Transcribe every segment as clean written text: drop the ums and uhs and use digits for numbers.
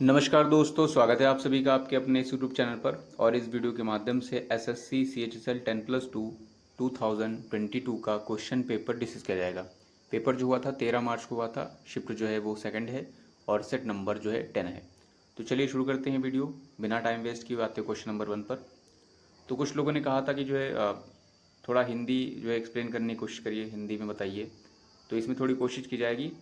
नमस्कार दोस्तों, स्वागत है आप सभी का आपके अपने इस यूट्यूब चैनल पर। और इस वीडियो के माध्यम से एसएससी सीएचएसएल 10+2 2022 का क्वेश्चन पेपर डिस्कस किया जाएगा। पेपर जो हुआ था 13 मार्च को हुआ था, शिफ्ट जो है वो सेकंड है और सेट नंबर जो है 10 है। तो चलिए शुरू करते हैं वीडियो बिना टाइम वेस्ट किए आते हैं क्वेश्चन नंबर 1 पर। तो कुछ लोगों ने कहा था कि जो है थोड़ा हिंदी जो है एक्सप्लेन करने की कोशिश करिए, हिंदी में बताइए। तो इसमें थोड़ी कोशिश की जाएगी,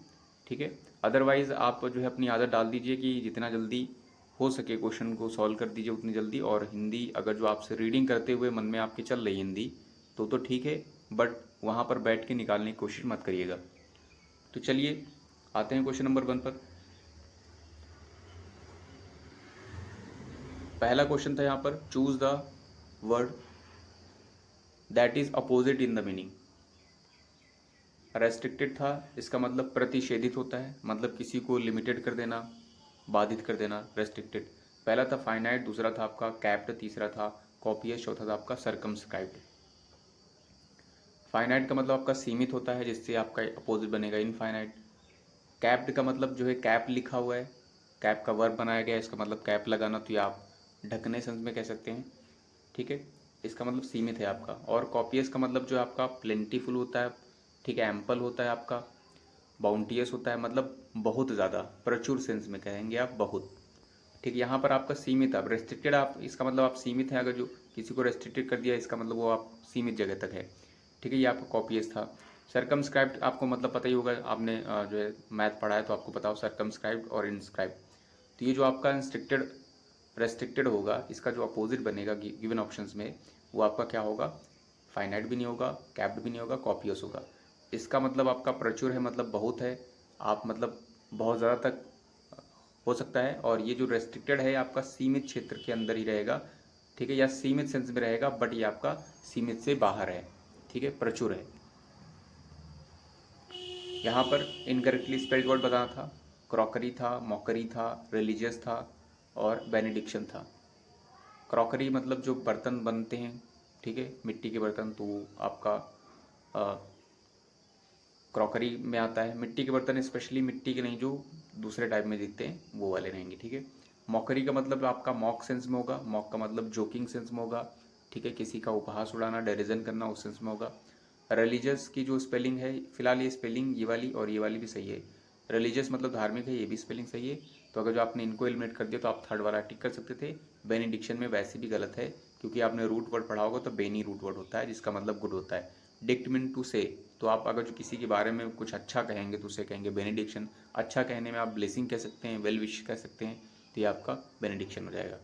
ठीक है। अदरवाइज़ आप जो है अपनी आदत डाल दीजिए कि जितना जल्दी हो सके क्वेश्चन को सॉल्व कर दीजिए उतनी जल्दी। और हिंदी अगर जो आपसे रीडिंग करते हुए मन में आपके चल रही है हिंदी तो ठीक है, बट वहाँ पर बैठ के निकालने की कोशिश मत करिएगा। तो चलिए आते हैं क्वेश्चन नंबर 1 पर। पहला क्वेश्चन था यहाँ पर, choose the word that is opposite in the meaning. Restricted था, इसका मतलब प्रतिषेधित होता है, मतलब किसी को लिमिटेड कर देना, बाधित कर देना, रेस्ट्रिक्टेड। पहला था फाइनाइट, दूसरा था आपका कैप्ड, तीसरा था कॉपियस, चौथा था आपका सरकमस्क्राइब्ड। फाइनाइट का मतलब आपका सीमित होता है, जिससे आपका अपोजिट बनेगा इनफाइनाइट। कैप्ड का मतलब जो है कैप लिखा हुआ है, कैप का वर्ब बनाया गया है, इसका मतलब कैप लगाना, तो ये आप ढकने सेंस में कह सकते हैं, ठीक है। इसका मतलब सीमित है आपका। और कॉपियस का मतलब जो है आपका प्लेंटीफुल होता है, ठीक है, एम्पल होता है आपका, बाउंटियस होता है, मतलब बहुत ज़्यादा, प्रचुर सेंस में कहेंगे आप, बहुत, ठीक है। यहाँ पर आपका सीमित, आप रेस्ट्रिक्टेड, आप इसका मतलब आप सीमित हैं, अगर जो किसी को रेस्ट्रिक्टेड कर दिया इसका मतलब वो आप सीमित जगह तक है, ठीक है। ये आपका कॉपियस था। सरकमस्क्राइब्ड आपको मतलब पता ही होगा, आपने जो है मैथ पढ़ा है तो आपको पता हो सरकमस्क्राइब्ड और इनस्क्राइब्ड। तो ये जो आपका इंस्ट्रिक्टेड रेस्ट्रिक्टेड होगा, इसका जो अपोजिट बनेगा गिवन ऑप्शंस में, वो आपका क्या होगा, फाइनाइट भी नहीं होगा, कैप्ड भी नहीं होगा, कॉपियस होगा। इसका मतलब आपका प्रचुर है, मतलब बहुत है, आप मतलब बहुत ज़्यादा तक हो सकता है। और ये जो रेस्ट्रिक्टेड है आपका सीमित क्षेत्र के अंदर ही रहेगा, ठीक है, या सीमित सेंस में रहेगा, बट ये आपका सीमित से बाहर है, ठीक है, प्रचुर है। यहाँ पर इनकरेक्टली स्पेल्ड वर्ड बताना था, क्रॉकरी था, मॉकरी था, रिलीजियस था और बेनिडिक्शन था। क्रॉकरी मतलब जो बर्तन बनते हैं, ठीक है, मिट्टी के बर्तन, तो आपका क्रॉकरी में आता है। मिट्टी के बर्तन स्पेशली मिट्टी के नहीं, जो दूसरे टाइप में दिखते हैं वो वाले रहेंगे, ठीक है। मॉकरी का मतलब आपका मॉक सेंस में होगा, मॉक का मतलब जोकिंग सेंस में होगा, ठीक है, किसी का उपहास उड़ाना, डेरिजन करना, उस सेंस में होगा। रिलीजियस की जो स्पेलिंग है, फिलहाल ये स्पेलिंग ये वाली और ये वाली भी सही है। रिलीजियस मतलब धार्मिक है, ये भी स्पेलिंग सही है। तो अगर जो आपने इनको एलिमिनेट कर दिया तो आप थर्ड वाला टिक कर सकते थे। बेनिडिक्शन में वैसे भी गलत है, क्योंकि आपने रूट वर्ड पढ़ा होगा, तो बेनी रूट वर्ड होता है जिसका मतलब गुड होता है। डिक्ट मीन टू से, तो आप अगर जो किसी के बारे में कुछ अच्छा कहेंगे तो उसे कहेंगे बेनिडिक्शन। अच्छा कहने में आप ब्लेसिंग कह सकते हैं, वेल विश कह सकते हैं, तो ये आपका बेनिडिक्शन हो जाएगा।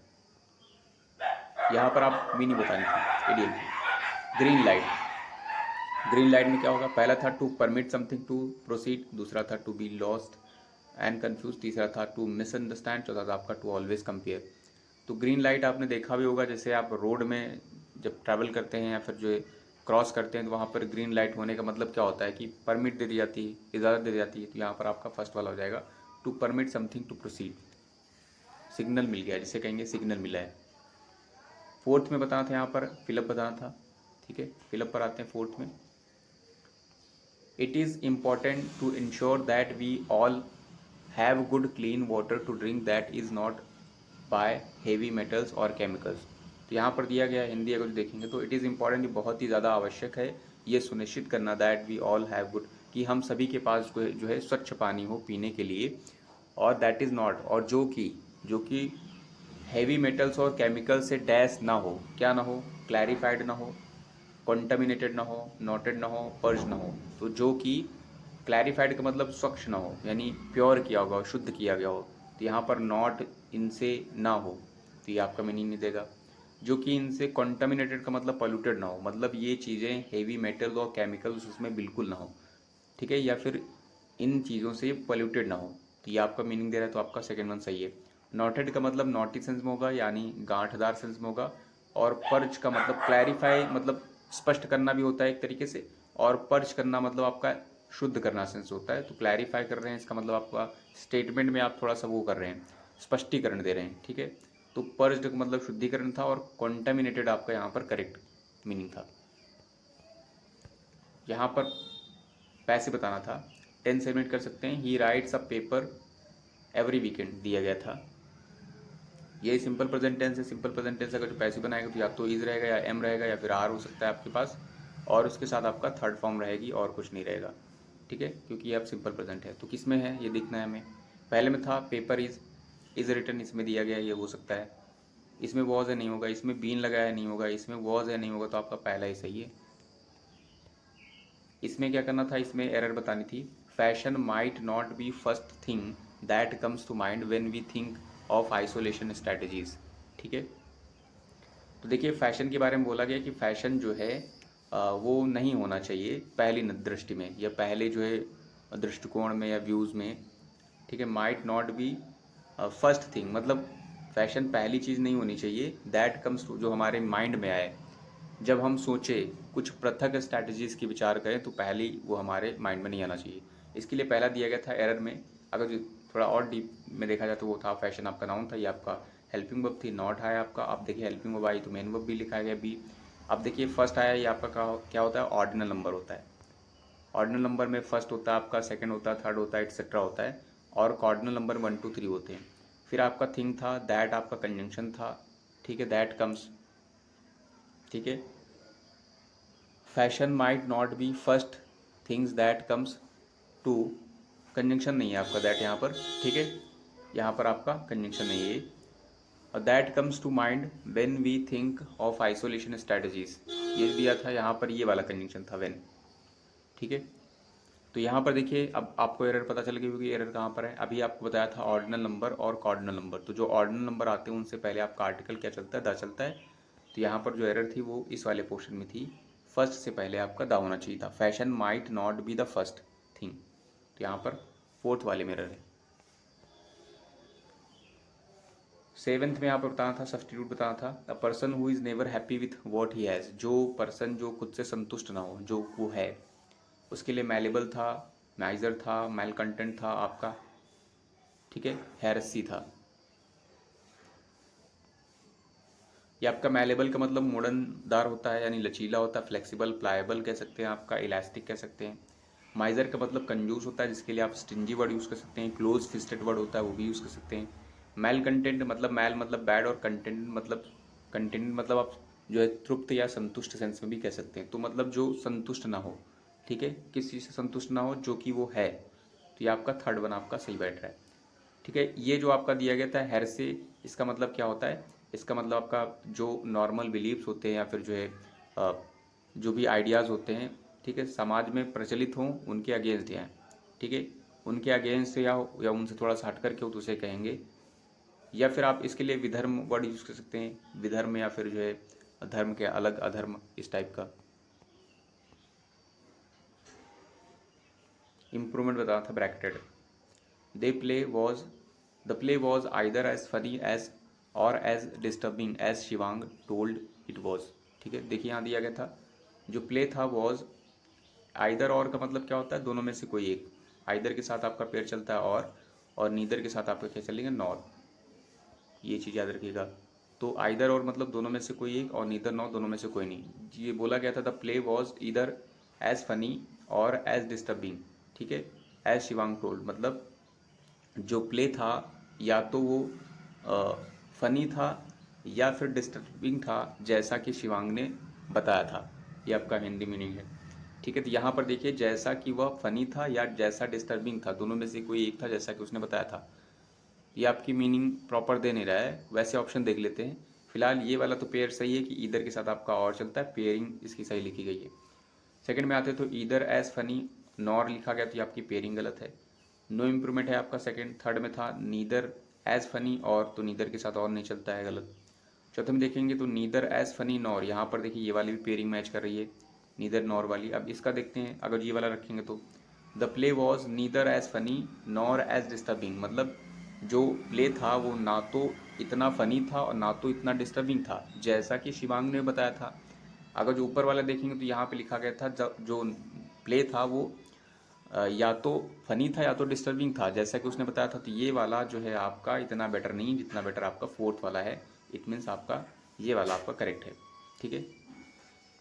यहाँ पर आप मीनिंग बतानी थी इडियम की। ग्रीन लाइट, ग्रीन लाइट में क्या होगा, पहला था to permit something to proceed, दूसरा था to be lost and confuse, तीसरा था टू मिसअंडरस्टैंड, चौथा था आपका टू ऑलवेज कंपेयर। तो ग्रीन लाइट आपने देखा भी होगा, जैसे आप रोड में जब ट्रैवल करते हैं या फिर जो क्रॉस करते हैं, तो वहाँ पर ग्रीन लाइट होने का मतलब क्या होता है कि परमिट दे दी जाती है, इजाज़त दे दी जाती है। तो यहाँ पर आपका फर्स्ट वाला हो जाएगा, to permit something to proceed, signal मिल गया, जिसे कहेंगे सिग्नल मिला है। फोर्थ में बताना था यहाँ पर फिलअप बताना था, ठीक है। फिलअप पर आते हैं फोर्थ में, it is important to ensure that we all have good clean water to drink that is not by heavy metals और केमिकल्स। तो यहाँ पर दिया गया हिंदी अगर देखेंगे तो इट इज़ इम्पॉर्टेंट, बहुत ही ज़्यादा आवश्यक है ये सुनिश्चित करना, that we all have good, कि हम सभी के पास जो है स्वच्छ पानी हो पीने के लिए। और दैट इज़ नॉट, और जो कि हैवी मेटल्स और केमिकल से डैश ना हो, क्या ना हो, क्लैरिफाइड ना हो, कॉन्टामिनेटेड ना हो, नोटेड ना हो, पर्ज ना हो। तो जो कि क्लैरिफाइड का मतलब स्वच्छ ना हो, यानी प्योर किया होगा, शुद्ध किया गया हो। तो यहाँ पर नॉट, इनसे ना हो, तो ये आपका मीनिंग नहीं देगा। जो कि इनसे कॉन्टामिनेटेड का मतलब पॉल्यूटेड ना हो, मतलब ये चीज़ें हेवी मेटल और केमिकल्स उसमें बिल्कुल ना हो, ठीक है, या फिर इन चीज़ों से पॉल्यूटेड ना हो। तो ये आपका मीनिंग दे रहा है, तो आपका सेकेंड वन सही है। नॉटेड का मतलब नॉटी सेंस में होगा, यानी गांठदार सेंस में होगा। और पर्ज का मतलब क्लैरिफाई, मतलब स्पष्ट करना भी होता है एक तरीके से। और पर्ज करना मतलब आपका शुद्ध करना सेंस होता है। तो क्लैरिफाई कर रहे हैं, इसका मतलब आपका स्टेटमेंट में आप थोड़ा सा वो कर रहे हैं, स्पष्टीकरण दे रहे हैं, ठीक है। तो पर्ज का मतलब शुद्धिकरण था, और कॉन्टामिनेटेड आपका यहाँ पर करेक्ट मीनिंग था। यहाँ पर पैसे बताना था, 10 से एलिमिनेट कर सकते हैं। ही rights a paper every weekend दिया गया था, ये सिंपल प्रेजेंट टेंस है। सिंपल प्रेजेंट टेंस अगर जो पैसिव बनाएगा तो या तो इज रहेगा या एम रहेगा या फिर आर हो सकता है आपके पास, और उसके साथ आपका थर्ड फॉर्म रहेगी और कुछ नहीं रहेगा, ठीक है, क्योंकि ये अब सिंपल प्रेजेंट है। तो किस में है ये देखना है हमें। पहले में था पेपर इज रिटन, इसमें दिया गया है, ये हो सकता है। इसमें वॉज है नहीं होगा, इसमें बीन लगाया नहीं होगा, इसमें वॉज है नहीं होगा, तो आपका पहला ही सही है। इसमें क्या करना था, इसमें एरर बतानी थी। Fashion might not be first thing that comes to mind when we think of isolation strategies, ठीक है। तो देखिए फैशन के बारे में बोला गया कि फैशन जो है वो नहीं होना चाहिए पहली दृष्टि में या पहले जो है दृष्टिकोण में या व्यूज़ में, ठीक है। Might not be first thing मतलब फैशन पहली चीज़ नहीं होनी चाहिए, दैट कम्स टू जो हमारे माइंड में आए, जब हम सोचें कुछ पृथक स्ट्रैटेजीज़ की विचार करें तो पहले वो हमारे माइंड में नहीं आना चाहिए। इसके लिए पहला दिया गया था एरर में, अगर जो थोड़ा और डीप में देखा जाए तो वो था फैशन आपका नाउन था, ये आपका हेल्पिंग वर्ब थी, नॉट आया आपका। अब देखिए हेल्पिंग वर्ब आई तो मेन वर्ब भी लिखा गया बी। अब देखिए फर्स्ट आया, ये आपका क्या होता है, ऑर्डिनल नंबर होता है। ऑर्डिनल नंबर में फर्स्ट होता है आपका, सेकंड होता है, थर्ड होता है, एक्सेट्रा होता है, और कॉर्डिनल नंबर 1 2 3 होते हैं। फिर आपका थिंग था, दैट आपका कंजंक्शन था, ठीक है, दैट कम्स, ठीक है। Fashion might not be first things that comes to, conjunction नहीं है आपका दैट यहाँ पर, ठीक है, यहाँ पर आपका कंजंक्शन नहीं है। और that comes to mind when we think of isolation strategies, ये दिया था यहाँ पर, ये वाला कंजंक्शन था व्हेन, ठीक है। तो यहाँ पर देखिए अब आपको एरर पता चल गई होगी, एरर कहाँ पर है। अभी आपको बताया था ऑर्डिनल नंबर और कॉर्डिनल नंबर, तो जो ऑर्डिनल नंबर आते हैं उनसे पहले आपका आर्टिकल क्या चलता है, द चलता है। तो यहाँ पर जो एरर थी वो इस वाले पोर्शन में थी, फर्स्ट से पहले आपका द होना चाहिए था। Fashion might not be the first thing, तो यहाँ पर फोर्थ वाले में एरर है। सेवेंथ में यहाँ पर बताना था, सब्सटीट्यूट बताना था, a person who is never happy with what he has, जो पर्सन जो खुद से संतुष्ट ना हो, जो वो है, उसके लिए मैलेबल था, माइजर था, मैल कंटेंट था आपका, ठीक है, हेरसी था। ये आपका मैलेबल का मतलब मोड़नदार होता है, यानी लचीला होता है, फ्लेक्सिबल, प्लायबल कह सकते हैं, आपका इलास्टिक कह सकते हैं। माइजर का मतलब कंजूस होता है, जिसके लिए आप स्टिंजी वर्ड यूज़ कर सकते हैं, क्लोज फिस्टेड वर्ड होता है वो भी यूज़ कर सकते हैं। मैल कंटेंट मतलब मैल मतलब बैड, और कंटेंट मतलब आप जो है तृप्त या संतुष्ट सेंस में भी कह सकते हैं। तो मतलब जो संतुष्ट ना हो, ठीक है, किस चीज़ से संतुष्ट ना हो, जो कि वो है। तो ये आपका थर्ड वन आपका सही बैठ रहा है, ठीक है। ये जो आपका दिया गया था हेर से, इसका मतलब क्या होता है, इसका मतलब आपका जो नॉर्मल बिलीव्स होते हैं या फिर जो है जो भी आइडियाज़ होते हैं, ठीक है, समाज में प्रचलित हों, उनके अगेंस्ट हैं, ठीक है, उनके अगेंस्ट या उनसे थोड़ा सा हट करके हो तो उसे कहेंगे। या फिर आप इसके लिए विधर्म वर्ड यूज़ कर सकते हैं, विधर्म, या फिर जो है धर्म के अलग अधर्म, इस टाइप का। इम्प्रूवमेंट बताना था bracketed. The play was the play was either as funny as or as disturbing as Shivang told it was, ठीक है। देखिए यहाँ दिया गया था, जो प्ले था वॉज, आइदर और का मतलब क्या होता है, दोनों में से कोई एक। आइदर के साथ आपका पेयर चलता है और नीदर के साथ आपका क्या चलेगा, नॉर, ये चीज़ याद रखिएगा। तो आइदर और मतलब दोनों में से कोई एक, और नीदर नॉर दोनों में से कोई नहीं। ये बोला गया था द प्ले वॉज इधर एज फनी और एज डिस्टर्बिंग, ठीक है, एज शिवांग टोल्ड, मतलब जो प्ले था या तो वो फनी था या फिर डिस्टर्बिंग था, जैसा कि शिवांग ने बताया था। ये आपका हिंदी मीनिंग है, ठीक है। तो यहाँ पर देखिए, जैसा कि वह फनी था या जैसा डिस्टर्बिंग था, दोनों में से कोई एक था, जैसा कि उसने बताया था। ये आपकी मीनिंग प्रॉपर दे नहीं रहा है, वैसे ऑप्शन देख लेते हैं। फिलहाल ये वाला तो पेयर सही है कि ईदर के साथ आपका और चलता है, पेयरिंग इसकी सही लिखी गई है। सेकंड में आते हैं तो ईदर एज फनी नॉर लिखा गया, तो ये आपकी पेयरिंग गलत है। नो इम्प्रूवमेंट है आपका सेकंड। थर्ड में था नीदर एज फनी और, तो नीदर के साथ और नहीं चलता है, गलत। चौथे में देखेंगे तो नीदर एज फनी नॉर, यहाँ पर देखिए ये वाली भी पेयरिंग मैच कर रही है, नीदर नॉर वाली। अब इसका देखते हैं, अगर ये वाला रखेंगे तो the play was neither as funny nor as disturbing, मतलब जो प्ले था वो ना तो इतना फनी था और ना तो इतना डिस्टर्बिंग था, जैसा कि शिवांग ने बताया था। अगर जो ऊपर वाला देखेंगे तो यहाँ पे लिखा गया था जो प्ले था वो या तो फनी था या तो डिस्टर्बिंग था, जैसा कि उसने बताया था। तो ये वाला जो है आपका इतना बेटर नहीं, जितना बेटर आपका फोर्थ वाला है। इट मीन्स आपका ये वाला आपका करेक्ट है, ठीक है,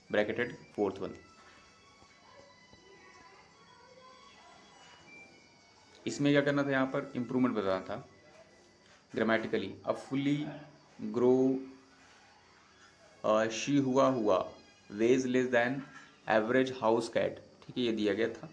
ब्रैकेटेड फोर्थ वन। इसमें क्या करना था, यहाँ पर इम्प्रूवमेंट बताना था। Grammatically a fully grow she हुआ was less than average house cat, ठीक है, ये दिया गया था।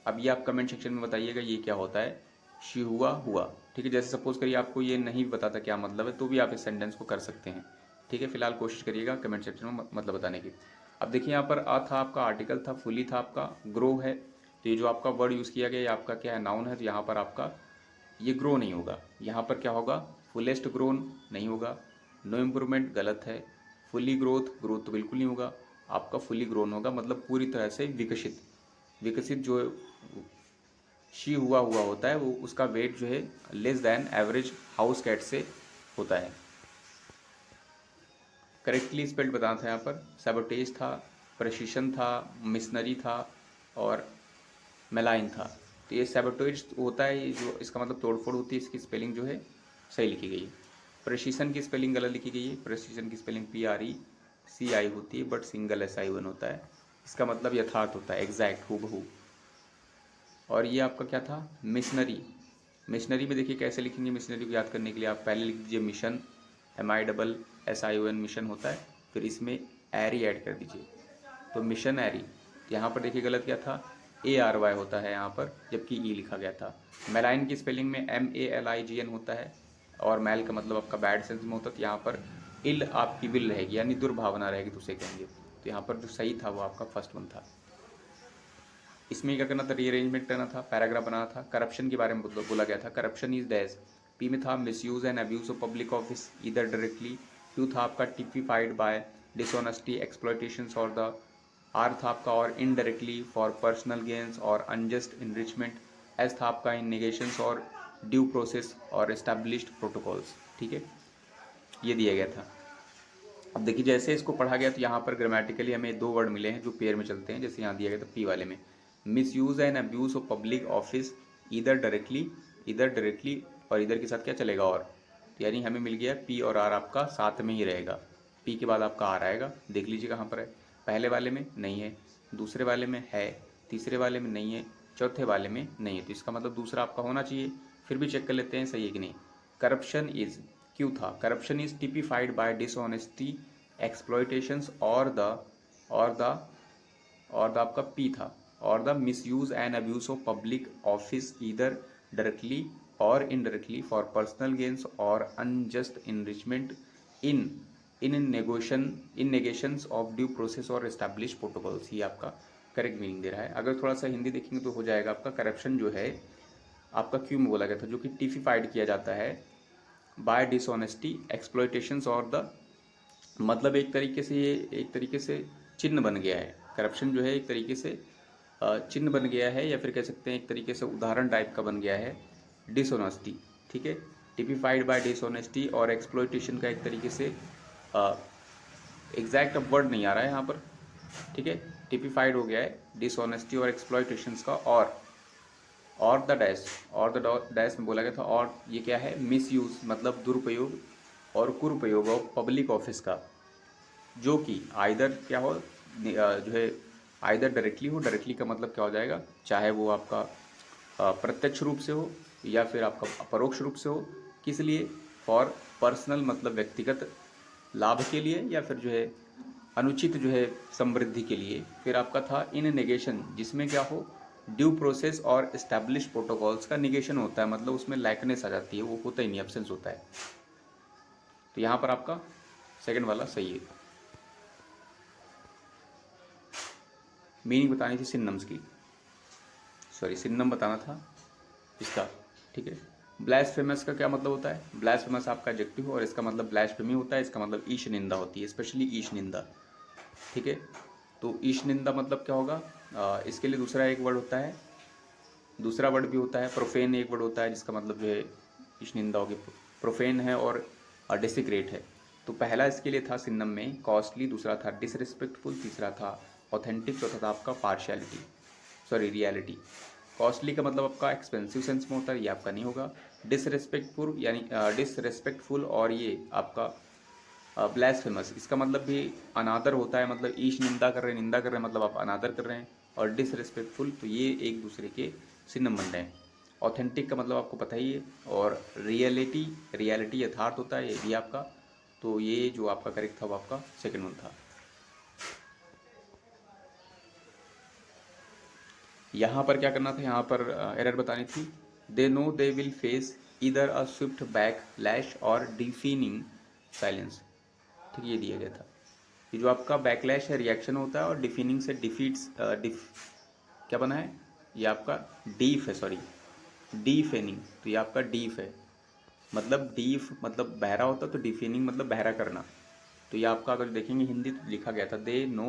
अब ये आप कमेंट सेक्शन में बताइएगा ये क्या होता है, शी हुआ, ठीक है। जैसे सपोज करिए आपको ये नहीं पता था क्या मतलब है, तो भी आप इस सेंटेंस को कर सकते हैं, ठीक है। फिलहाल कोशिश करिएगा कमेंट सेक्शन में मतलब बताने की। अब देखिए यहाँ पर आ था आपका आर्टिकल था, फुली था आपका, ग्रो है, तो ये जो आपका वर्ड यूज़ किया गया ये आपका क्या है, नाउन है, तो यहाँ पर आपका ये ग्रो नहीं होगा, यहाँ पर क्या होगा, फुलेस्ट ग्रोन नहीं होगा, नो इम्प्रूवमेंट गलत है, फुली ग्रोथ तो बिल्कुल नहीं होगा, आपका फुली ग्रोन होगा, मतलब पूरी तरह से विकसित, विकसित जो शी हुआ होता है वो उसका वेट जो है less than average house cat से होता है। करेक्टली स्पेल्ड बताना था यहाँ पर, सैबोटेज था, प्रेसिशन था, मिशनरी था और मेलाइन था। तो ये सैबोटेज होता है, ये जो इसका मतलब तोड़फोड़ होती है, इसकी स्पेलिंग जो है सही लिखी गई है। प्रेसिशन की स्पेलिंग गलत लिखी गई है, प्रेसिशन की स्पेलिंग PRECI होती है, बट सिंगल SI1 होता है। इसका मतलब यथार्थ होता है, एग्जैक्ट, हूबहू। और ये आपका क्या था, मिशनरी। मिशनरी में देखिए कैसे लिखेंगे, मिशनरी को याद करने के लिए आप पहले लिख दीजिए मिशन, MISSION मिशन होता है, फिर इसमें एरी ऐड कर दीजिए, तो मिशन एरी। यहाँ पर देखिए गलत क्या था, ARY होता है यहाँ पर, जबकि ई लिखा गया था। मेलाइन की स्पेलिंग में MALIGN होता है, और मैल का मतलब आपका बैड सेंस में होता है, तो यहाँ पर इल आपकी विल रहेगी, यानी दुर्भावना रहेगी, तो उसे कहेंगे। तो यहाँ पर जो सही था वो आपका फर्स्ट वन था। इसमें क्या करना था, रीअरेंजमेंट करना था, पैराग्राफ बनाना था। करप्शन के बारे में बोला गया था, करप्शन इज डैश। पी में था misuse and abuse of public office इधर डायरेक्टली। क्यू था आपका टिपिफाइड बाय डिसऑनेस्टी एक्सप्लॉयटेशंस, और द आर था आपका और इनडायरेक्टली फॉर पर्सनल गेन्स और अनजस्ट इनरिचमेंट। एस था आपका इन नेगेशंस और ड्यू प्रोसेस और एस्टैब्लिश्ड प्रोटोकॉल्स, ठीक है, ये दिया गया था। अब देखिए जैसे इसको पढ़ा गया तो यहाँ पर ग्रामेटिकली हमें दो वर्ड मिले हैं जो पेयर में चलते हैं, जैसे यहाँ दिया गया था पी वाले में, miss use and abuse of public office इधर डायरेक्टली, और इधर के साथ क्या चलेगा और, तो यानी हमें मिल गया पी और आर आपका साथ में ही रहेगा, पी के बाद आपका आर आएगा। देख लीजिए कहाँ पर है, पहले वाले में नहीं है, दूसरे वाले में है, तीसरे वाले में नहीं है, चौथे वाले में नहीं है, तो इसका मतलब दूसरा आपका होना चाहिए। फिर भी चेक कर लेते हैं सही है कि नहीं। करप्शन इज, क्यों था, corruption is typified by dishonesty exploitations और द आपका पी था, और the misuse and abuse of public office either directly or indirectly for personal gains और unjust enrichment in in negations of due process और establish protocols, ये आपका correct meaning दे रहा है। अगर थोड़ा सा हिंदी देखेंगे तो हो जाएगा आपका, करप्शन जो है आपका क्यों में बोला गया था, जो कि टिफिफाइड किया जाता है बाय डिसऑनेस्टी एक्सप्लॉयटेशंस और द, मतलब एक तरीके से चिन्ह बन गया है। करप्शन जो है एक तरीके से चिन्ह बन गया है, या फिर कह सकते हैं एक तरीके से उदाहरण टाइप का बन गया है डिसऑनेस्टी, ठीक है। टिपिफाइड बाय डिसऑनेस्टी और एक्सप्लॉयटेशन का एक तरीके से एग्जैक्ट अब वर्ड नहीं आ रहा है यहाँ पर, ठीक है। टिपिफाइड हो गया है डिसऑनेस्टी और एक्सप्लॉयटेशंस का, और द डैश में बोला गया था, और ये क्या है, मिसयूज मतलब दुरुपयोग और कुरुपयोग ऑफ पब्लिक ऑफिस का, जो कि आइदर क्या हो, जो है आइदर डायरेक्टली का मतलब क्या हो जाएगा, चाहे वो आपका प्रत्यक्ष रूप से हो या फिर आपका परोक्ष रूप से हो, किस लिए, फॉर पर्सनल मतलब व्यक्तिगत लाभ के लिए, या फिर जो है अनुचित जो है समृद्धि के लिए। फिर आपका था इन नेगेशन, जिसमें क्या हो, ड्यू प्रोसेस और एस्टैब्लिश प्रोटोकॉल्स का निगेशन होता है, मतलब उसमें लैकनेस आ जाती है, वो होता ही नहीं, एब्सेंस होता है। तो यहाँ पर आपका सेकंड वाला सही है। मीनिंग बतानी थी सिनोनिम्स की, सॉरी सिनोनिम बताना था इसका, ठीक है। ब्लास्फेमस का क्या मतलब होता है, ब्लास्फेमस आपका एडजेक्टिव और इसका मतलब ब्लास्फेमी होता है, इसका मतलब ईश निंदा होती है, स्पेशली ईश निंदा, ठीक है। तो ईश निंदा मतलब क्या होगा, इसके लिए दूसरा एक वर्ड होता है, दूसरा वर्ड भी होता है, प्रोफेन एक वर्ड होता है, जिसका मतलब जो है ईश निंदा होगी, प्रोफेन है और डिसिक्रेट है। तो पहला इसके लिए था सिनोनिम में कॉस्टली, दूसरा था डिसरिस्पेक्टफुल, तीसरा था ऑथेंटिक, चौथा था आपका पार्शियलिटी, सॉरी रियलिटी। कॉस्टली का मतलब आपका एक्सपेंसिव सेंस में होता है, ये आपका नहीं होगा। डिसरेस्पेक्टफुल यानी डिसरेस्पेक्टफुल, और ये आपका ब्लास्फेमस, इसका मतलब भी अनादर होता है, मतलब ईश निंदा कर रहे हैं, मतलब आप अनादर कर रहे हैं, और डिसरेस्पेक्टफुल, तो ये एक दूसरे के सिनोनिम बन रहे हैं। ऑथेंटिक का मतलब आपको पता ही है, और रियलिटी यथार्थ होता है, ये भी आपका। तो ये जो आपका करेक्ट था वो आपका सेकंड वन था। यहाँ पर क्या करना था, यहाँ पर एरर बतानी थी। They know they will face इधर अ स्विफ्ट बैक लैश और डिफीनिंग साइलेंस। ठीक, ये दिया गया था। ये जो आपका बैकलैश है रिएक्शन होता है, और डिफीनिंग से डिफीट्स क्या बना है, ये आपका डीफ है, सॉरी डीफेनिंग। तो ये आपका डीफ है, मतलब डीफ मतलब बहरा होता है, तो डिफेनिंग मतलब बहरा करना। तो ये आपका अगर देखेंगे हिंदी तो लिखा गया था दे नो,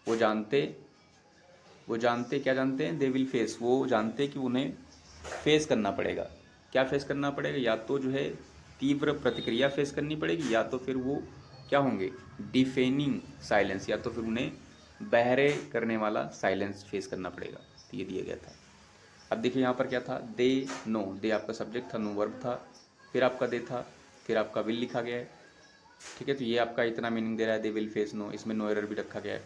वो जानते, वो जानते क्या जानते हैं, दे विल फेस, वो जानते कि उन्हें फेस करना पड़ेगा। क्या फेस करना पड़ेगा, या तो जो है तीव्र प्रतिक्रिया फेस करनी पड़ेगी, या तो फिर वो क्या होंगे, डिफेनिंग साइलेंस, या तो फिर उन्हें बहरे करने वाला साइलेंस फेस करना पड़ेगा। तो ये दिया गया था। अब देखिए यहाँ पर क्या था, दे नो, दे आपका सब्जेक्ट था, नो वर्ब था, फिर आपका दे था, फिर आपका विल लिखा गया है। ठीक है, तो ये आपका इतना मीनिंग दे रहा है, दे विल फेस नो, इसमें नो एरर भी रखा गया है।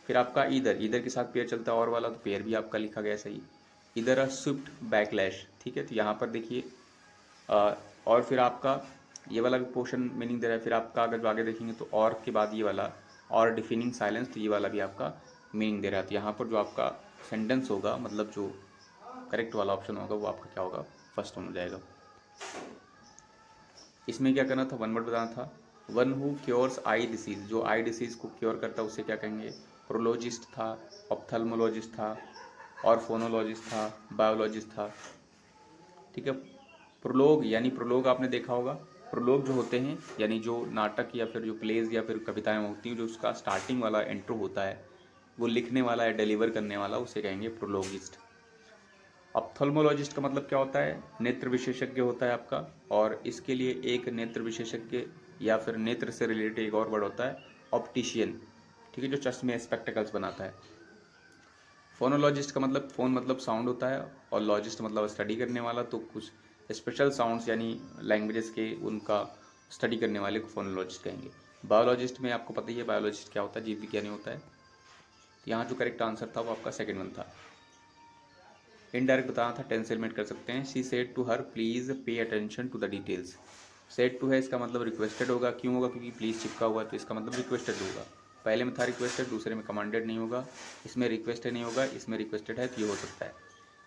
फिर आपका इधर, इधर के साथ पेयर चलता है और वाला, तो पेयर भी आपका लिखा गया है सही। इधर अ स्विफ्ट बैकलैश। ठीक है, तो यहाँ पर देखिए और फिर आपका ये वाला भी पोर्शन मीनिंग दे रहा है। फिर आपका अगर जो आगे देखेंगे तो और के बाद ये वाला और डिफिनिंग साइलेंस, तो ये वाला भी आपका मीनिंग दे रहा है। तो यहाँ पर जो आपका सेंटेंस होगा, मतलब जो करेक्ट वाला ऑप्शन होगा वो आपका क्या होगा, फर्स्ट वन हो जाएगा। इसमें क्या करना था, वन वर्ड बताना था। One who cures eye disease, जो आई डिसीज को क्योर करता है उसे क्या कहेंगे, प्रोलॉजिस्ट था, ऑप्थेल्मोलॉजिस्ट था, और फोनोलॉजिस्ट था, बायोलॉजिस्ट था। ठीक है, प्रोलोग यानी प्रोलोग आपने देखा होगा, प्रोलोग जो होते हैं यानी जो नाटक या फिर जो प्लेज या फिर कविताएं होती हैं, जो उसका स्टार्टिंग वाला इंट्रो होता है, वो लिखने वाला या डिलीवर करने वाला, उसे कहेंगे प्रोलोगिस्ट। ऑप्थेल्मोलॉजिस्ट का मतलब क्या होता है, नेत्र विशेषज्ञ होता है आपका, और इसके लिए एक नेत्र विशेषज्ञ या फिर नेत्र से रिलेटेड एक और वर्ड होता है ऑप्टिशियन। ठीक है, जो चश्मे स्पेक्टिकल्स बनाता है। फोनोलॉजिस्ट का मतलब, फोन मतलब साउंड होता है, और लॉजिस्ट मतलब स्टडी करने वाला, तो कुछ स्पेशल साउंड्स यानी लैंग्वेजेस के उनका स्टडी करने वाले को फोनोलॉजिस्ट कहेंगे। बायोलॉजिस्ट में आपको पता ही है बायोलॉजिस्ट क्या होता है, जीव विज्ञानी होता है। यहाँ जो करेक्ट आंसर था वो आपका सेकंड वन था। इनडायरेक्ट बताना था, टेंस एलिमेंट कर सकते हैं। She said to her please pay attention to the details. Said to है, इसका मतलब रिक्वेस्टेड होगा, क्यों होगा, क्योंकि प्लीज चिपका हुआ है, तो इसका मतलब रिक्वेस्टेड होगा। पहले में था रिक्वेस्टेड, दूसरे में कमांडेड नहीं होगा, इसमें रिक्वेस्टेड नहीं होगा, इसमें रिक्वेस्टेड है, तो ये हो सकता है।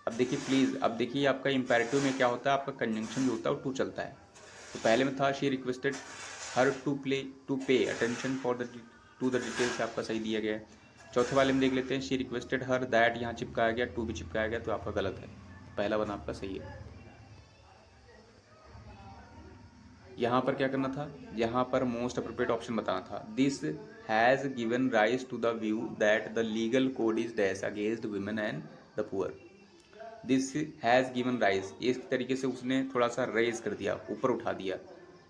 अब देखिए प्लीज़, अब देखिए आपका इंपैरेटिव में क्या होता है, आपका कंजंक्शन जो होता है वो टू चलता है। तो पहले में था she requested her to pay attention for the to the details, आपका सही दिया गया है। चौथे वाले में देख लेते हैं, शी रिक्वेस्टेड हर दैट, यहाँ चिपकाया गया, टू भी चिपकाया गया, तो आपका गलत है, पहला वन आपका सही है। यहाँ पर क्या करना था, यहाँ पर मोस्ट अप्रोप्रिएट ऑप्शन बताना था। This has given rise to the view that the legal code is dash against women and the poor. This has given rise, इस तरीके से उसने थोड़ा सा रेज कर दिया, ऊपर उठा दिया,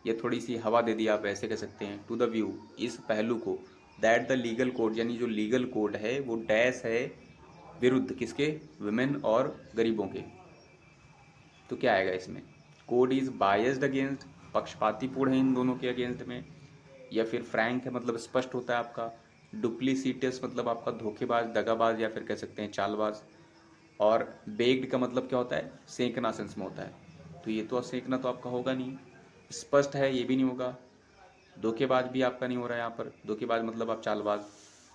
या थोड़ी सी हवा दे दिया, आप ऐसे कह सकते हैं। टू द व्यू, इस पहलू को, दैट द लीगल कोड, यानी जो लीगल कोड है वो डैश है विरुद्ध किसके, वुमेन और गरीबों के। तो क्या आएगा इसमें, कोड इज बायस्ड अगेंस्ट, पक्षपातीपूर्ण है इन दोनों के अगेंस्ट में, या फिर फ्रैंक है मतलब स्पष्ट होता है आपका, डुप्लीसिटस मतलब आपका धोखेबाज, दगाबाज, या फिर कह सकते हैं चालबाज, और बेक्ड का मतलब क्या होता है, सेंकना सेंस में होता है। तो ये तो सेंकना तो आपका होगा नहीं, स्पष्ट है ये भी नहीं होगा, धोखेबाज भी आपका नहीं हो रहा है यहाँ पर, धोखेबाज मतलब आप चालबाज।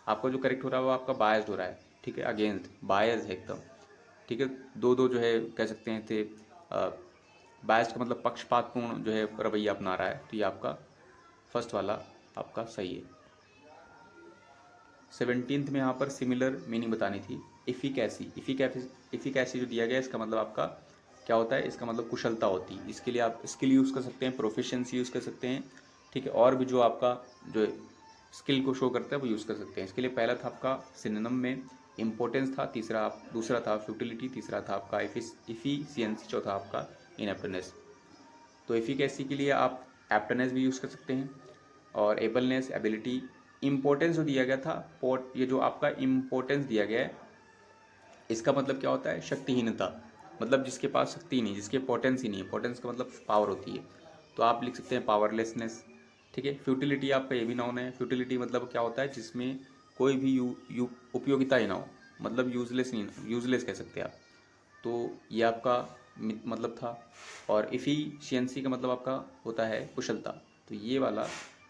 आपका जो करेक्ट हो रहा है वो आपका बायस्ड हो रहा है। ठीक है, अगेंस्ट बायस है एकदम। ठीक है, दो दो जो है कह सकते हैं थे, बायस्ड का मतलब पक्षपातपूर्ण जो है रवैया अपना रहा है, तो ये आपका फर्स्ट वाला आपका सही है। 17th में यहाँ पर सिमिलर मीनिंग बतानी थी। इफिकैसी, इफिकैसी जो दिया गया है इसका मतलब आपका क्या होता है, इसका मतलब कुशलता होती है। इसके लिए आप स्किल यूज़ कर सकते हैं, प्रोफिशिएंसी यूज़ कर सकते हैं। ठीक है, और भी जो आपका जो स्किल को शो करता है वो यूज़ कर सकते हैं। इसके लिए पहला था आपका सिनोनिम में इम्पोर्टेंस था, दूसरा था फ्यूटिलिटी, तीसरा था आपका इफिशियंसी, चौथा आपका इनएप्टनेस। तो एफिकेसी के लिए आप एप्टनेस भी यूज़ कर सकते हैं, और एबलनेस, एबिलिटी। इम्पोर्टेंस जो दिया गया था, ये जो आपका इम्पोर्टेंस दिया गया है, इसका मतलब क्या होता है, शक्तिहीनता, मतलब जिसके पास शक्ति नहीं, जिसके पोटेंस ही नहीं है। पोटेंस का मतलब पावर होती है, तो आप लिख सकते हैं पावरलेसनेस। ठीक है, फ्यूटिलिटी आपका ये भी नाउन है। फ्यूटिलिटी मतलब क्या होता है, जिसमें कोई भी उपयोगिता ही ना हो, मतलब यूजलेस नहीं, यूजलेस कह सकते हैं आप। तो ये आपका मतलब था। और इफ़िशियंसी का मतलब आपका होता है कुशलता, तो ये वाला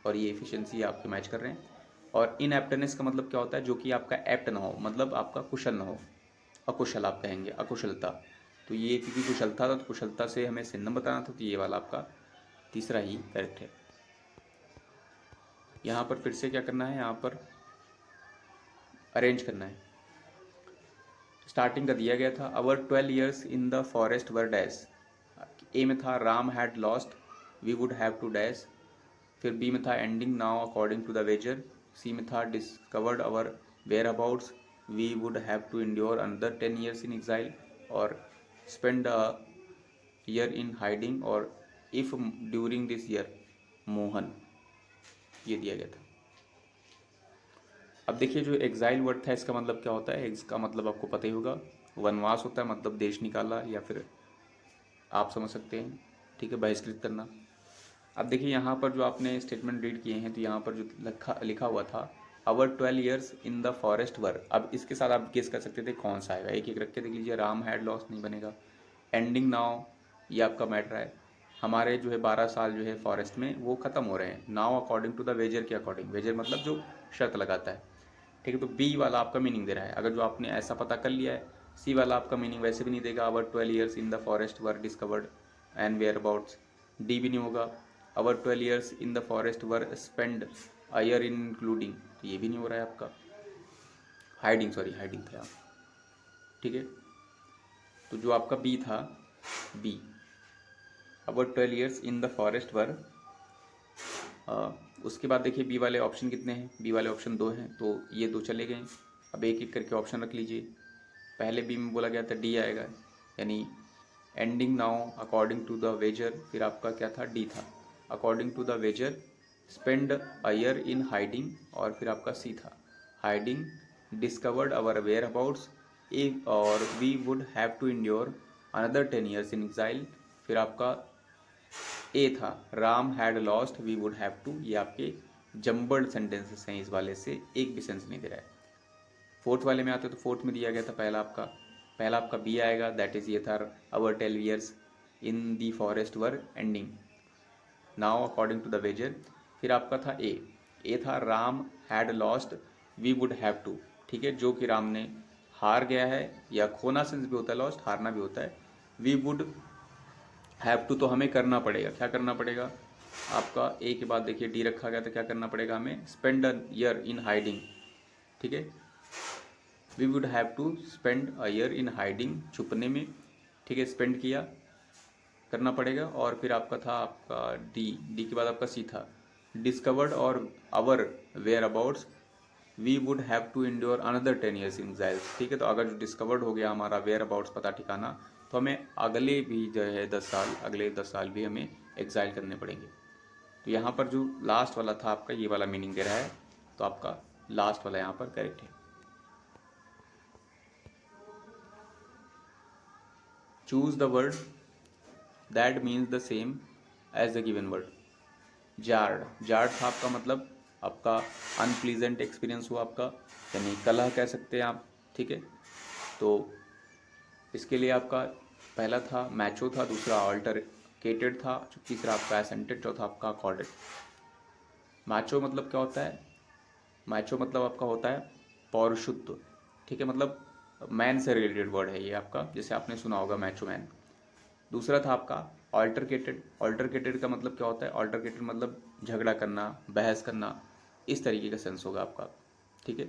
और ये एफिशिएंसी आपके मैच कर रहे हैं। और इनएप्टनेस का मतलब क्या होता है, जो कि आपका एप्ट ना हो, मतलब आपका कुशल ना हो, अकुशल आप कहेंगे, अकुशलता। तो ये क्योंकि कुशलता था तो कुशलता से हमें सिनोनिम बताना था, तो ये वाला आपका तीसरा ही करेक्ट है। यहाँ पर फिर से क्या करना है, यहाँ पर अरेंज करना है। स्टार्टिंग का दिया गया था, our 12 years in the forest were dash. A में था Ram had lost we would have to dash. फिर बी में था ending now according to the wager. C में था डिस्कवर्ड अवर वेयर अबाउट्स we would have to endure another 10 years in exile. और spend a year in hiding, और if during this year Mohan, ये दिया गया था। अब देखिए जो एग्जाइल वर्ड था इसका मतलब क्या होता है, इसका मतलब आपको पता ही होगा, वनवास होता है, मतलब देश निकाला, या फिर आप समझ सकते हैं, ठीक है, बहिष्कृत करना। अब देखिए यहाँ पर जो आपने स्टेटमेंट रीड किए हैं, तो यहाँ पर जो लिखा हुआ था our 12 years in the forest वर, अब इसके साथ आप गेस कर सकते थे कौन सा आएगा, एक एक रख के देख लीजिए। राम हैड लॉस नहीं बनेगा, एंडिंग नाउ ये आपका मैटर है, हमारे जो है 12 साल जो है फॉरेस्ट में वो ख़त्म हो रहे हैं। Now according to the wager के अकॉर्डिंग, वेजर मतलब जो शर्त लगाता है, ठीक है। तो बी वाला आपका मीनिंग दे रहा है, अगर जो आपने ऐसा पता कर लिया है। सी वाला आपका मीनिंग वैसे भी नहीं देगा, our 12 years in the forest were discovered and whereabouts. D भी नहीं होगा, our 12 years in the forest were spend a year in including, तो ये भी नहीं हो रहा है आपका। हाइडिंग, सॉरी हाइडिंग था, ठीक है। तो जो आपका बी था, B our 12 years in the forest were. उसके बाद देखिए बी वाले ऑप्शन कितने हैं, बी वाले ऑप्शन 2 हैं, तो ये 2 चले गए। अब एक एक करके ऑप्शन रख लीजिए। पहले बी में बोला गया था डी आएगा, यानी ending now according to the wager, फिर आपका क्या था, डी था, according to the wager spend a year in hiding, और फिर आपका सी था, हाइडिंग डिस्कवर्ड अवर वेयर अबाउट्स इफ और we would have to endure another 10 years in exile. फिर आपका ए था, Ram had lost we would have to, ये आपके जम्बल्ड सेंटेंसेस हैं, इस वाले से एक भी सेंस नहीं दे रहा है। फोर्थ वाले में आते तो फोर्थ में दिया गया था पहला आपका बी आएगा, दैट इज ये था our 12 years in the forest were ending now according to the wager. फिर आपका था ए था Ram had lost we would have to, ठीक है, जो कि राम ने हार गया है, या खोना सेंस भी होता है, लॉस्ट हारना भी होता है। वी वुड हैव टू तो हमें करना पड़ेगा, क्या करना पड़ेगा आपका, ए के बाद देखिए डी रखा गया, तो क्या करना पड़ेगा हमें, spend a year in hiding, ठीक है। We would have to spend a year in hiding, छुपने में, ठीक है, स्पेंड किया, करना पड़ेगा। और फिर आपका था आपका डी के बाद आपका सी था, डिस्कवर्ड और अवर वेयर अबाउट्स we would have to endure another 10 years in exiles, ठीक है। तो अगर जो डिस्कवर्ड हो गया हमारा वेयर अबाउट्स पता ठिकाना, तो हमें अगले भी जो है 10 साल, अगले 10 साल भी हमें एग्जाइल करने पड़ेंगे। तो यहाँ पर जो लास्ट वाला था आपका, ये वाला मीनिंग दे रहा है, तो आपका लास्ट वाला यहाँ पर करेक्ट है। Choose the word that means the same as the given word. जार्ड था आपका मतलब आपका अनप्लीजेंट एक्सपीरियंस हुआ आपका, यानी कलह कह सकते हैं आप, ठीक है। तो इसके लिए आपका पहला था मैचो था, दूसरा ऑल्टरकेटेड था, तीसरा आपका एसेंटेड, चौथा आपका अकॉर्डेड। मैचो मतलब क्या होता है, मैचो मतलब आपका होता है पौरुषत्व, ठीक है, मतलब मैन से रिलेटेड वर्ड है ये आपका, जैसे आपने सुना होगा मैचो मैन। दूसरा था आपका ऑल्टरकेटेड का मतलब क्या होता है, ऑल्टरकेटेड मतलब झगड़ा करना, बहस करना, इस तरीके का सेंस होगा आपका, ठीक है।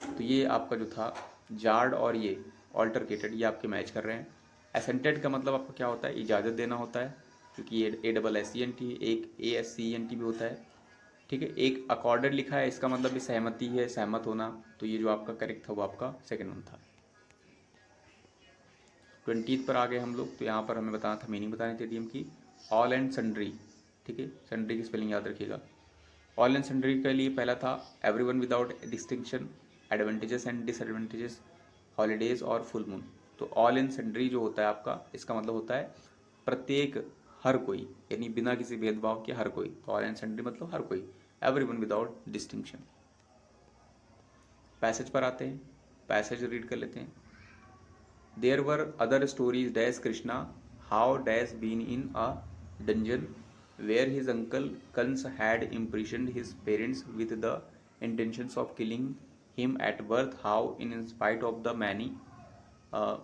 तो ये आपका जो था जार्ड और ये ऑल्टरकेटेड, ये आपके मैच कर रहे हैं। एसेंटेड का मतलब आपका क्या होता है, इजाज़त देना होता है, क्योंकि ये ASSENT, एक ASCENT भी होता है, ठीक है। एक अकॉर्डेड लिखा है, इसका मतलब भी सहमति है, सहमत होना, तो ये जो आपका करेक्ट था वो आपका सेकेंड वन था। 20 पर आ गए हम लोग, तो यहाँ पर हमें बताना था, मीनिंग बतानी थी इडियम की, ऑल एंड सन्ड्री, ठीक है, सन्ड्री की स्पेलिंग याद रखिएगा। ऑल एंड सन्ड्री के लिए पहला था everyone without distinction, advantages and disadvantages, holidays और फुल मून। तो ऑल एंड सन्ड्री जो होता है आपका, इसका मतलब होता है प्रत्येक, हर कोई, यानी बिना किसी भेदभाव के हर कोई, तो ऑल एंड सन्ड्री मतलब हर कोई, एवरीवन विदाउट डिस्टिंक्शन। पैसेज पर आते हैं, पैसेज रीड कर लेते हैं। There were other stories dash Krishna how dash been in a dungeon where his uncle Kans had imprisoned his parents with the intentions of killing him at birth, how in spite of the many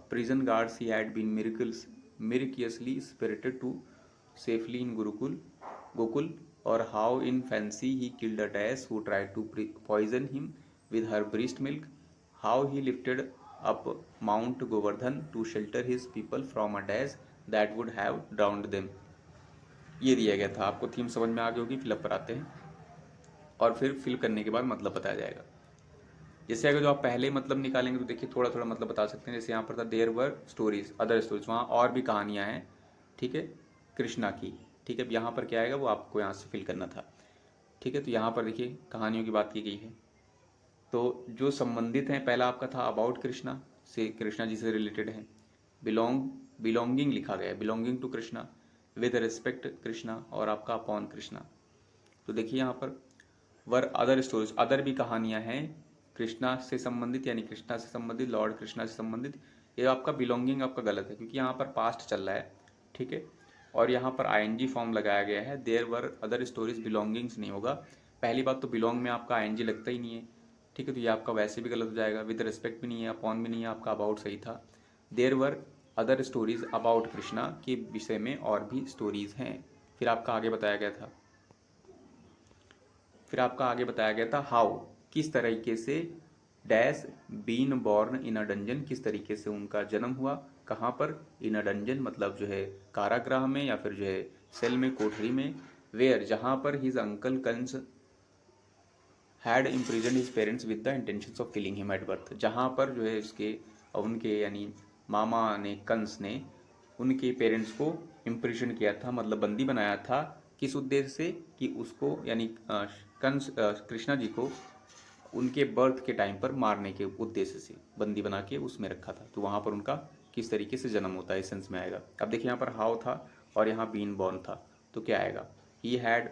prison guards he had been miraculously spirited to safely in Gokul, or how in fancy he killed a dash who tried to poison him with her breast milk, how he lifted up Mount Govardhan to shelter his people from a dash that would have drowned them। ये दिया गया था। आपको theme समझ में आ गई होगी। Fill up पर आते हैं और फिर फिल करने के बाद मतलब बताया जाएगा। जैसे अगर जो आप पहले मतलब निकालेंगे तो देखिए थोड़ा थोड़ा मतलब बता सकते हैं। जैसे यहाँ पर था there were stories other stories, वहाँ और भी कहानियाँ हैं, ठीक है, कृष्णा की, ठीक है। अब यहाँ पर क्या आएगा वो आपको यहाँ से फिल करना था, ठीक है। तो यहाँ पर देखिए कहानियों की बात की गई है, तो जो संबंधित हैं पहला आपका था अबाउट कृष्णा से, कृष्णा जी से रिलेटेड है। बिलोंगिंग लिखा गया है, belonging to Krishna, with respect Krishna, और आपका अपॉन कृष्णा। तो देखिए यहाँ पर वर अदर स्टोरीज, अदर भी कहानियाँ हैं कृष्णा से संबंधित, यानी कृष्णा से संबंधित, लॉर्ड कृष्णा से संबंधित। ये आपका बिलोंगिंग आपका गलत है क्योंकि यहाँ पर पास्ट चल रहा है, ठीक है, और यहाँ पर आईएनजी फॉर्म लगाया गया है। There were other stories belongings नहीं होगा। पहली बात तो बिलोंग में आपका आईएनजी लगता ही नहीं है, ठीक है, तो ये आपका वैसे भी गलत हो जाएगा। विद रिस्पेक्ट भी नहीं है, अपॉन भी नहीं है, आपका अबाउट सही था। There were other stories about Krishna के विषय में और भी स्टोरीज हैं। फिर आपका आगे बताया गया था, हाउ, किस तरीके से, dash been born in a dungeon, किस तरीके से उनका जन्म हुआ, कहाँ पर, इन अ डंजन मतलब जो है कारागृह में या फिर जो है सेल में, कोठरी में। वेयर, जहाँ पर his uncle Kansa had imprison his parents with the intentions of killing him at birth, जहाँ पर जो है उसके उनके यानी मामा ने, कंस ने उनके पेरेंट्स को इम्प्रिजन किया था, मतलब बंदी बनाया था। किस उद्देश्य से, कि उसको यानी कंस कृष्णा जी को उनके बर्थ के टाइम पर मारने के उद्देश्य से बंदी बना के उसमें रखा था। तो वहाँ पर उनका किस तरीके से जन्म होता है, सेंस में आएगा। अब देखिए यहाँ पर हाउ था और यहाँ बीन बॉर्न था, तो क्या आएगा, he had,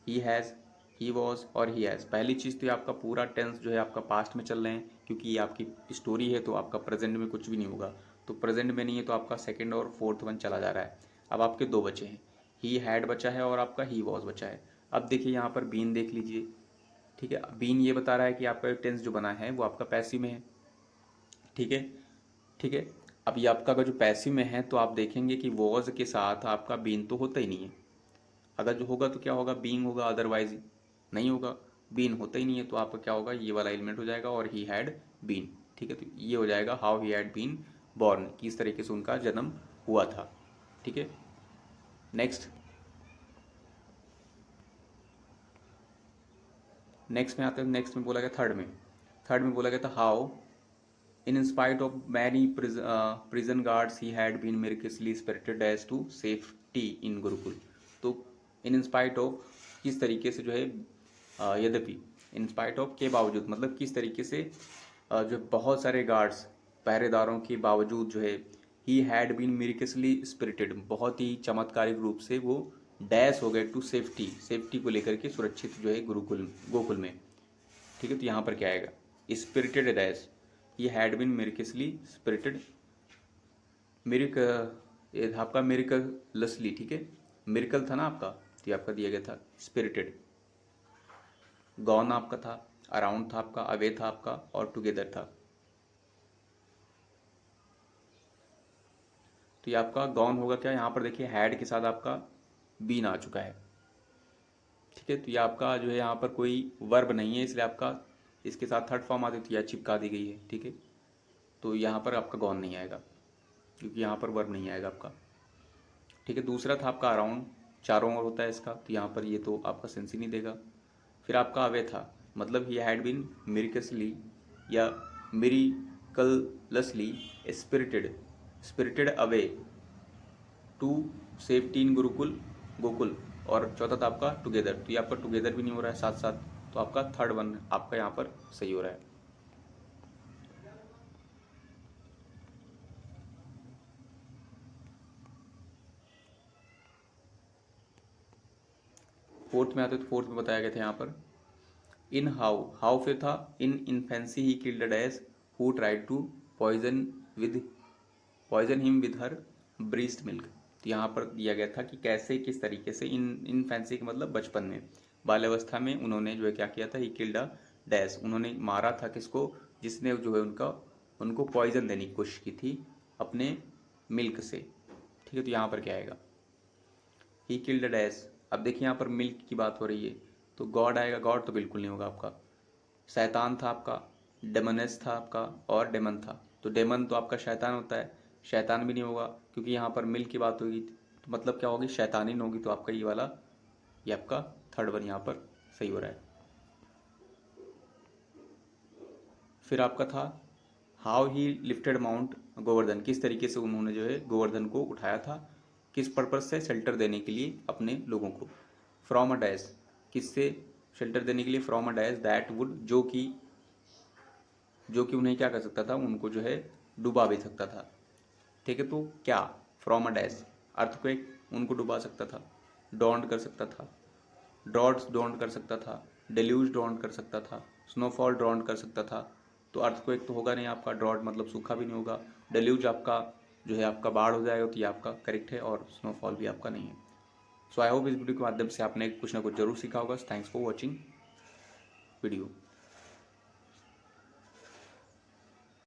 he has, he was और ही हैज़। पहली चीज़ तो ये आपका पूरा टेंस जो है आपका पास्ट में चल रहे हैं क्योंकि ये आपकी स्टोरी है, तो आपका प्रेजेंट में कुछ भी नहीं होगा। तो प्रेजेंट में नहीं है तो आपका सेकंड और फोर्थ वन चला जा रहा है। अब आपके दो बचे हैं, ही हैड बचा है और आपका ही वॉज बचा है। अब देखिए यहाँ पर बीन देख लीजिए, ठीक है, बीन ये बता रहा है कि आपका टेंस जो बना है वो आपका पैसिव में है, ठीक है, ठीक है। अब ये आपका अगर जो पैसिव में है तो आप देखेंगे कि वॉज के साथ आपका बीन तो होता ही नहीं है। अगर जो होगा तो क्या होगा, बीइंग होगा, अदरवाइज नहीं होगा। बीन होता ही नहीं है तो आपका क्या होगा, ये वाला एलिमेंट हो जाएगा और ही हैड बीन, ठीक है। तो ये हो जाएगा how he had been born, किस तरीके से उनका जन्म हुआ था, ठीक है। नेक्स्ट में आते हैं। नेक्स्ट में बोला गया थर्ड में बोला गया था how in spite of many prison guards he had been miraculously spirited as to safety in Gurukul. तो इन स्पाइट ऑफ, किस तरीके से जो है यद्यपि, इन स्पाइट ऑफ के बावजूद, मतलब किस तरीके से जो बहुत सारे गार्ड्स, पहरेदारों के बावजूद जो है, ही हैड बीन मिरेकलसली स्पिरिटेड, बहुत ही चमत्कारिक रूप से वो डैश हो गए टू सेफ्टी को लेकर के सुरक्षित जो है गोकुल में, ठीक है। तो यहाँ पर क्या आएगा, स्पिरिटेड डैश, ये हैड बीन मिरेकलसली स्पिरिटेड, ये था आपका मिरेकलसली, ठीक है, मिरेकल था ना आपका, तो ये आपका दिया गया था स्पिरिटेड। गॉन आपका था, अराउंड था आपका, अवे था आपका, और टुगेदर था। तो ये आपका गॉन होगा क्या, यहाँ पर देखिए हैड के साथ आपका बीन आ चुका है, ठीक है। तो ये आपका जो है यहाँ पर कोई वर्ब नहीं है, इसलिए आपका इसके साथ थर्ड फॉर्म आती तो यह चिपका दी गई है, ठीक है। तो यहाँ पर आपका गॉन नहीं आएगा क्योंकि यहाँ पर वर्ब नहीं आएगा आपका, ठीक है। दूसरा था आपका अराउंड, चारों ओर होता है इसका, तो यहाँ पर ये तो आपका सेंस ही नहीं देगा। फिर आपका अवे था, मतलब ही हैड बीन मिरेकलसली या miraculously spirited away to safety in Gokul. और चौथा था आपका टुगेदर, तो ये आपका टुगेदर भी नहीं हो रहा है साथ साथ, तो आपका थर्ड वन आपका यहाँ पर सही हो रहा है। फोर्थ में आते तो फोर्थ में बताया गया था यहाँ पर इन हाउ फिर था in infancy he killed dash who tried to poison with poison him with her breast milk. तो यहाँ पर दिया गया था कि कैसे किस तरीके से इन फैंसी का मतलब बचपन में बाल्यावस्था में उन्होंने जो है क्या किया था, ही किल्ड अ डैश, उन्होंने मारा था किसको, जिसने जो है उनको पॉइजन देने की कोशिश की थी अपने मिल्क से। ठीक है, तो यहाँ पर क्या आएगा, ही किल्ड अ डैश। अब देखिए यहाँ पर मिल्क की बात हो रही है तो गॉड आएगा, गॉड तो बिल्कुल नहीं होगा आपका। शैतान था आपका, डेमनेस था आपका और डेमन था। तो डेमन तो आपका शैतान होता है, शैतान भी नहीं होगा क्योंकि यहाँ पर मिल्क की बात होगी तो मतलब क्या होगी, शैतानी होगी। तो आपका ये वाला, ये आपका थर्ड वन यहाँ पर सही हो रहा है। फिर आपका था how he lifted mount Govardhan, किस तरीके से उन्होंने जो है गोवर्धन को उठाया था, किस पर्पज से, शेल्टर देने के लिए अपने लोगों को। फ्रॉम अ डैश, किससे शेल्टर देने के लिए, from a dash that would, जो कि उन्हें क्या कर सकता था, उनको जो है डुबा भी सकता था। ठीक है, तो क्या, फ्रॉम अ डैश, अर्थक्वेक उनको डुबा सकता था, डॉन्ट कर सकता था, ड्रॉट्स डॉन्ट कर सकता था, डेल्यूज डॉन्ट कर सकता था, स्नोफॉल डॉन्ट कर सकता था। तो अर्थक्वेक तो होगा नहीं आपका, ड्रॉट मतलब सूखा भी नहीं होगा, डेल्यूज आपका जो है आपका बाढ़ हो जाएगा, तो ये आपका करेक्ट है, और स्नोफॉल भी आपका नहीं है। सो आई होप इस वीडियो के माध्यम से आपने कुछ ना कुछ जरूर सीखा होगा। Thanks for watching video.